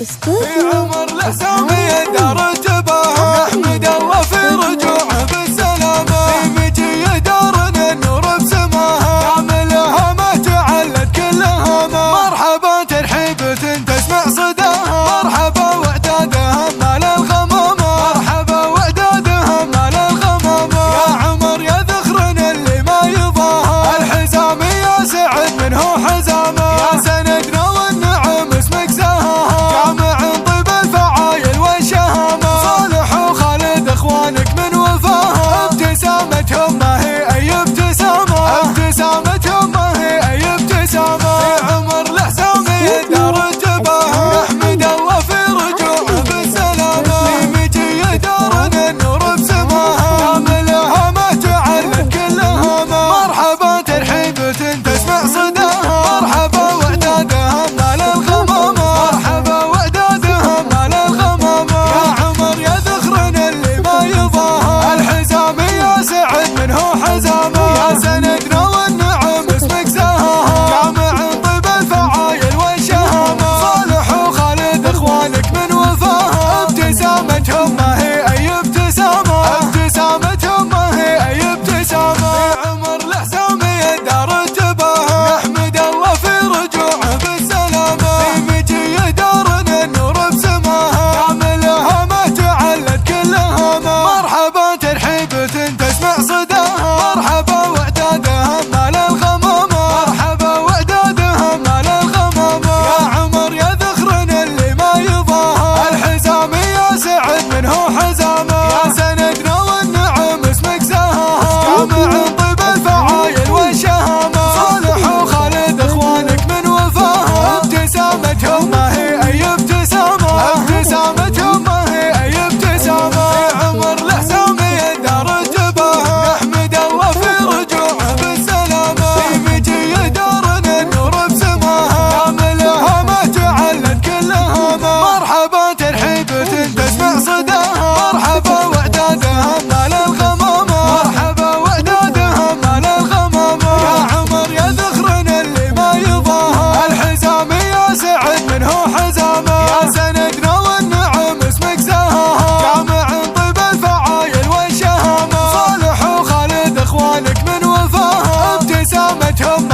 في عمر الحسامية دار جباها نحمد الله في رجوعه بالسلامة في مجي دارنا النور بسماها كاملها ما تعلت كلها ما مرحبا ترحيبة تسمع صداها مرحبا وعدادها مال الغمامة مرحبا وعدادها مال الغمامة يا عمر يا ذخرنا اللي ما يضاها الحزامية سعد منه حزامة يا سندنا والنعم اسمك سهاها جامع طيب الفعايل والشهامة صالح وخالد اخوانك من وفاها ابتسامتهم ما هي اي ابتسامة ابتسامتهم ما هي اي ابتسامة في عمر الحسامية دار جباها نحمد الله في رجوعه بالسلامة في مجي دارنا النور بسماها كاملها ما تعلت كلها ما مرحبا ترحيبة تسمع صداها مرحبا وعدادها مال الغمامة مرحبا وعدادها مال الغمامة يا عمر يا ذخرنا اللي ما يضاها الحزامية سعد منه حزامة يا سندنا والنعم اسمك سهاها جامع طيب الفعايل والشهامة صالح وخالد اخوانك من وفاها ابتسامتهم ما هي اي ابتسامة ابتسامتهم ما هي اي ابتسامة في عمر الحسامية دار جباها نحمد الله في رجوعه بالسلامة في مجي دارنا النور بسماها كاملها ما تعلت كلها ما مرحبا ترحيبة تسمع صداها مرحبا وعدادها مال الغمامة مرحبا وعدادها مال الغمامة يا عمر يا ذخرنا اللي ما يضاها الحزامية سعد منه حزامة يا سندنا والنعم اسمك سهاها جامع طيب الفعايل والشهامة صالح وخالد اخوانك من وفاها ابتسامتهم ما هي اي ابتسامة ابتسامتهم ما هي اي ابتسامة في عمر الحسامية دار جباها نحمد الله في رجوعه بالسلامة في مجي دارنا النور بسماها كاملها ما تعلت كلها ما مرحبا ترحيبة تسمع صداها مرحبا وعدادها مال الغمامة مرحبا وعدادها مال الغمامة يا عمر يا ذخرنا اللي ما يضاها الحزامية سعد منه حزامة يا سندنا والنعم اسمك سهاها جامع طيب الفعايل والشهامة صالح وخالد اخوانك من وفاها ابتسامتهم